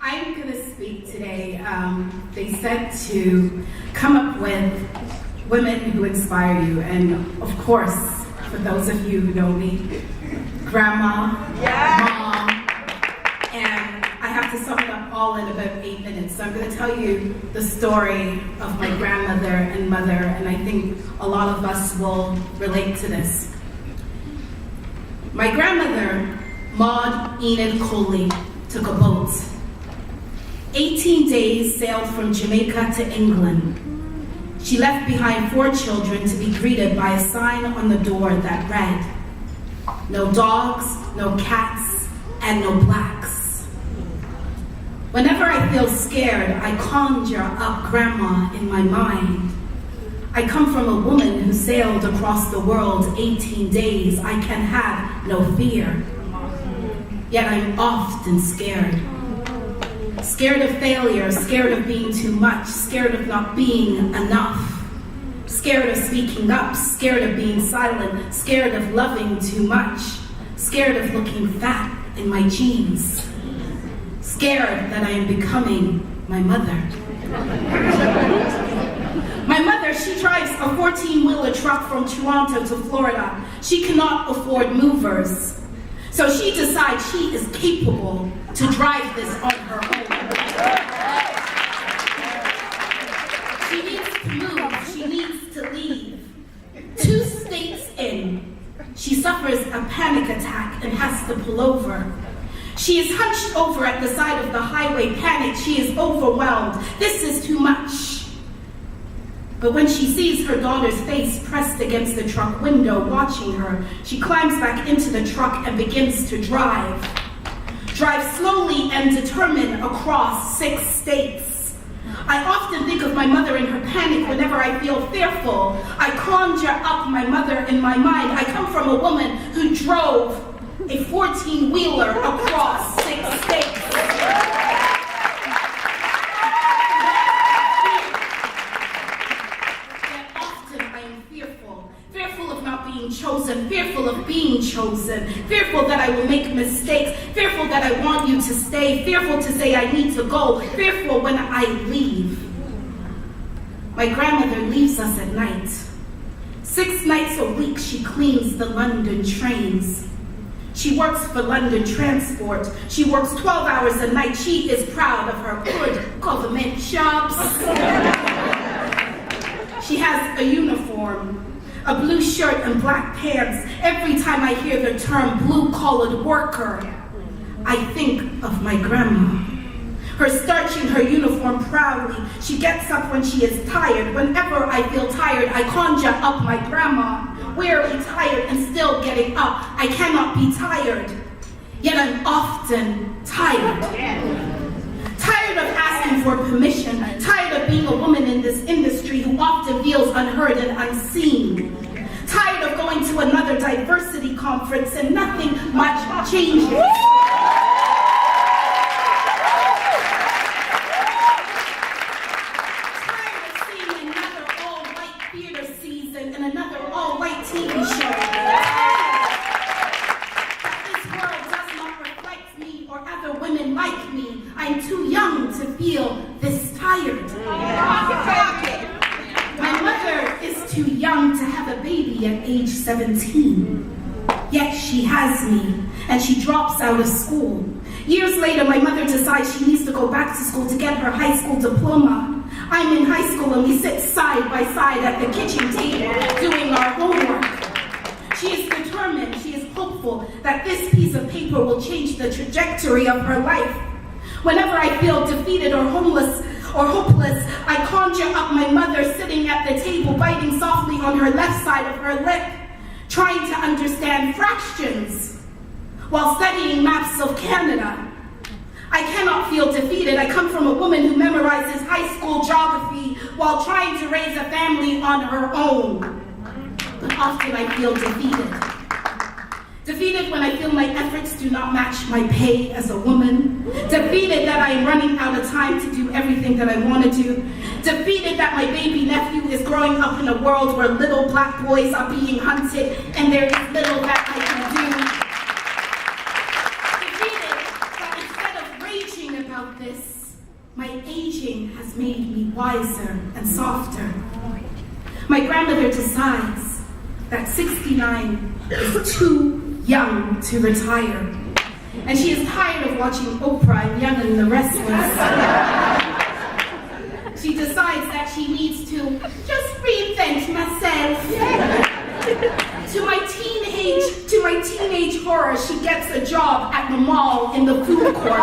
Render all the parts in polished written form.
I'm going to speak today. They said to come up with women who inspire you. And of course, for those of you who know me, grandma, mom, and I have to sum it up all in about 8 minutes. So I'm going to tell you the story of my grandmother and mother, and I think a lot of us will relate to this. My grandmother, Maud Enid Coley, took a boat. 18 days sailed from Jamaica to England. She left behind 4 children to be greeted by a sign on the door that read, "No dogs, no cats, and no blacks." Whenever I feel scared, I conjure up Grandma in my mind. I come from a woman who sailed across the world 18 days. I can have no fear. Yet I'm often scared. Scared of failure, scared of being too much, scared of not being enough, scared of speaking up, scared of being silent, scared of loving too much, scared of looking fat in my jeans, scared that I am becoming my mother. My mother, she drives a 14-wheeler truck from Toronto to Florida. She cannot afford movers. So she decides she is capable to drive this on her own. She needs to move, she needs to leave. 2 states in, she suffers a panic attack and has to pull over. She is hunched over at the side of the highway, panicked, she is overwhelmed. This is too much. But when she sees her daughter's face pressed against the truck window watching her, she climbs back into the truck and begins to drive. Drive slowly and determined across 6 states. I often think of my mother in her panic whenever I feel fearful. I conjure up my mother in my mind. I come from a woman who drove a 14-wheeler across 6 states. Chosen, fearful of being chosen, fearful that I will make mistakes, fearful that I want you to stay, fearful to say I need to go, fearful when I leave. My grandmother leaves us at night. 6 nights a week she cleans the London trains. She works for London Transport. She works 12 hours a night. She is proud of her good government jobs. She has a uniform, a blue shirt and black pants. Every time I hear the term blue-collared worker, I think of my grandma. Her starching her uniform proudly. She gets up when she is tired. Whenever I feel tired, I conjure up my grandma. Weary, tired, and still getting up. I cannot be tired, yet I'm often tired. Tired of asking for permission, tired of being a woman in this industry who often feels unheard and unseen. Tired of going to another diversity conference and nothing much changes. Tired of seeing another all-white theater season and another all-white TV show. This world does not reflect me or other women like me. I'm too young to feel this tired. My mother is too young to have a baby at age 17. Yet she has me, and she drops out of school. Years later, my mother decides she needs to go back to school to get her high school diploma. I'm in high school and we sit side by side at the kitchen table doing our homework. She is determined, she is hopeful that this piece of paper will change the trajectory of her life. Whenever I feel defeated or homeless or hopeless, I conjure up my mother sitting at the table, biting softly on her left side of her lip, trying to understand fractions while studying maps of Canada. I cannot feel defeated. I come from a woman who memorizes high school geography while trying to raise a family on her own. But often I feel defeated. Defeated when I feel my efforts do not match my pay as a woman. Defeated that I am running out of time to do everything that I want to do. Defeated that my baby nephew is growing up in a world where little black boys are being hunted and there is little that I can do. Defeated that instead of raging about like this, my aging has made me wiser and softer. My grandmother decides that 69 is too young to retire, and she is tired of watching Oprah and Young and the Restless. She decides that she needs to just reinvent myself. To my teenage horror, she gets a job at the mall in the food court.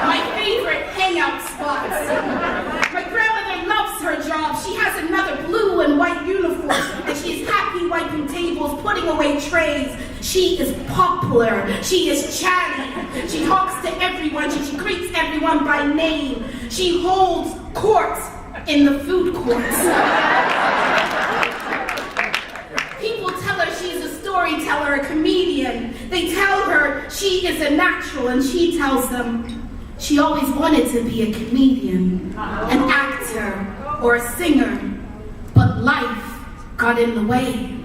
My favorite hangout spots. My grandmother loves her job. She has another blue and white uniform, and she is happy wiping tables, putting away trays. She is popular. She is chatty. She talks to everyone. She greets everyone by name. She holds court in the food court. People tell her she's a storyteller, a comedian. They tell her she is a natural, and she tells them she always wanted to be a comedian, an actor, or a singer, but life got in the way.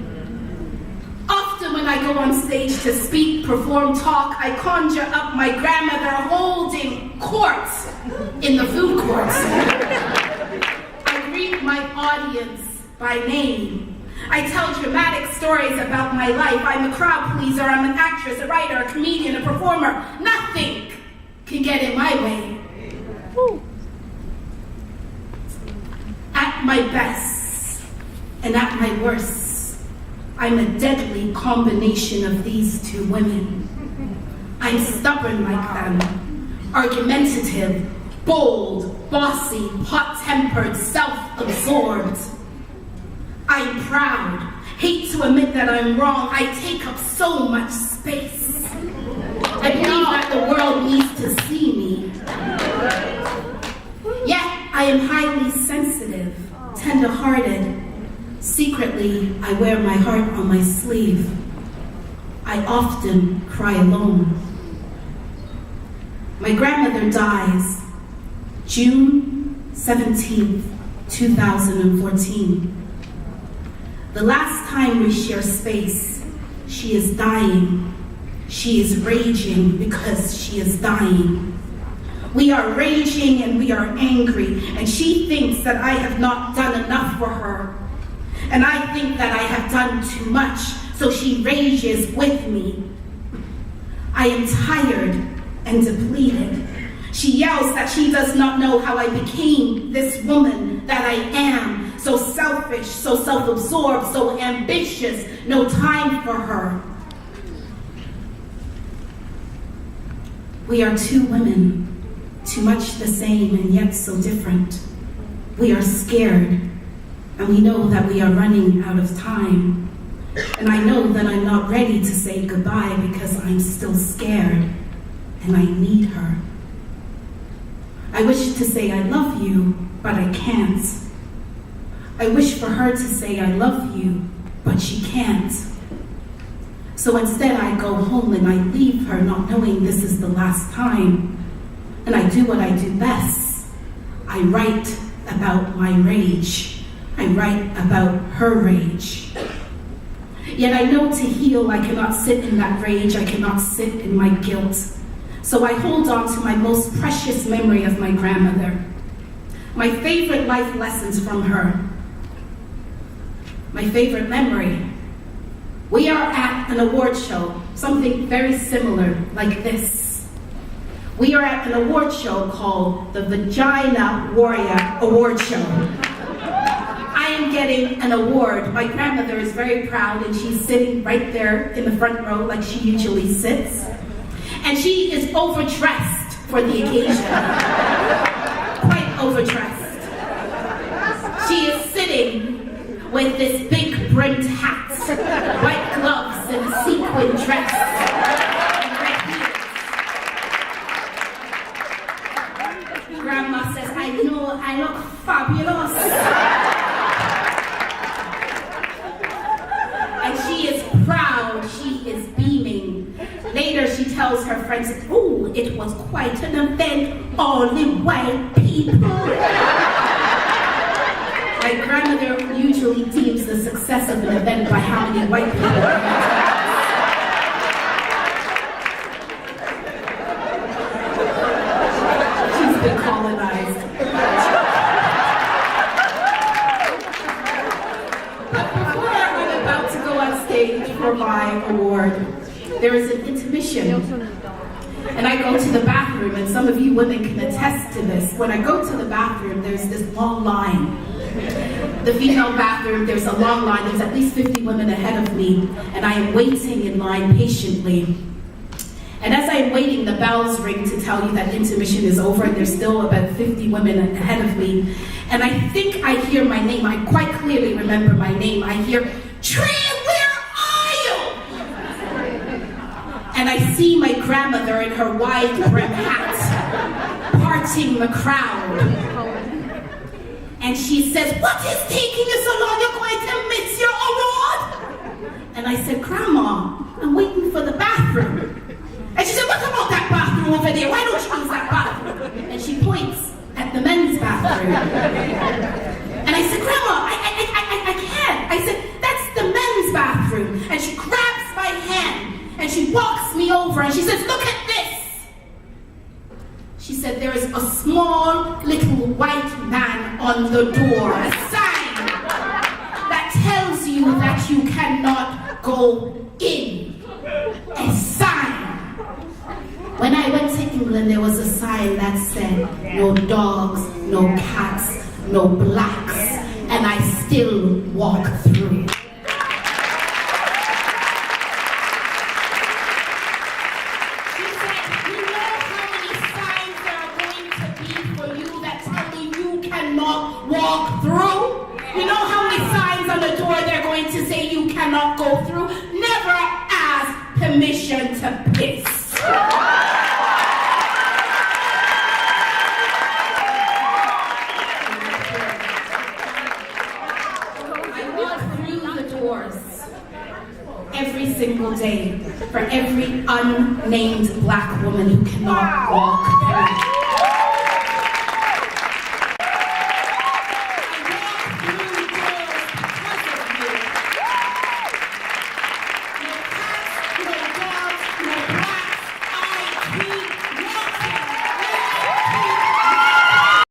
Often when I go on stage to speak, perform, talk, I conjure up my grandmother holding court in the food court. I greet my audience by name. I tell dramatic stories about my life. I'm a crowd pleaser, I'm an actress, a writer, a comedian, a performer. Nothing can get in my way. At my best and at my worst, I'm a deadly combination of these two women. I'm stubborn like them, argumentative, bold, bossy, hot-tempered, self-absorbed. I'm proud, hate to admit that I'm wrong. I take up so much space. I believe that the world needs to see me. Yet I am highly sensitive, tender-hearted. Secretly, I wear my heart on my sleeve. I often cry alone. My grandmother dies June 17th, 2014. The last time we share space, she is dying. She is raging because she is dying. We are raging and we are angry, and she thinks that I have not done enough for her. And I think that I have done too much, so she rages with me. I am tired and depleted. She yells that she does not know how I became this woman that I am. So selfish, so self-absorbed, so ambitious, no time for her. We are two women, too much the same and yet so different. We are scared, and we know that we are running out of time. And I know that I'm not ready to say goodbye because I'm still scared, and I need her. I wish to say I love you, but I can't. I wish for her to say I love you, but she can't. So instead I go home and I leave her not knowing this is the last time. And I do what I do best. I write about my rage. I write about her rage. Yet I know to heal I cannot sit in that rage. I cannot sit in my guilt. So I hold on to my most precious memory of my grandmother. My favorite life lessons from her. My favorite memory. We are at an award show, something very similar like this. We are at an award show called the Vagina Warrior Award Show. I am getting an award. My grandmother is very proud, and she's sitting right there in the front row like she usually sits. And she is overdressed for the occasion. Quite overdressed. She is sitting with this big brimmed hat, white gloves, and a sequin dress, and red heels. Grandma says, I know I look fabulous. And she is proud, she is beaming. Later she tells her friends, oh, it was quite an event, all the white people. My grandmother usually deems the success of an event by how many white people are in And I go to the bathroom, and some of you women can attest to this. When I go to the bathroom, there's this long line. The female bathroom, there's a long line. There's at least 50 women ahead of me, and I am waiting in line patiently. And as I am waiting, the bells ring to tell you that intermission is over, and there's still about 50 women ahead of me. And I think I hear my name. I quite clearly remember my name. I hear, "Trey, where are you?" And I see my grandmother in her wide brim hat, parting the crowd. And she says, "What is taking you so long? You're going to miss your award?" And I said, "Grandma, I'm waiting for the bathroom." And she said, "What about that bathroom over there? Why don't you use that bathroom?" And she points at the men's bathroom. And I said, "Grandma, I can't." I said, "That's the men's bathroom." And she grabs my hand and she walks me over and she says, "Look at this." She said, "There is a small little white man on the door, a sign that tells you that you cannot go in. A sign." When I went to England, there was a sign that said, "No dogs, no cats, no blacks," and I still walk through. She said, "You know how many signs there are going to be for you that tell you you cannot walk through? You know how many signs on the door they're going to say you cannot go through? Never ask permission to piss." Every single day for every unnamed black woman who cannot walk through.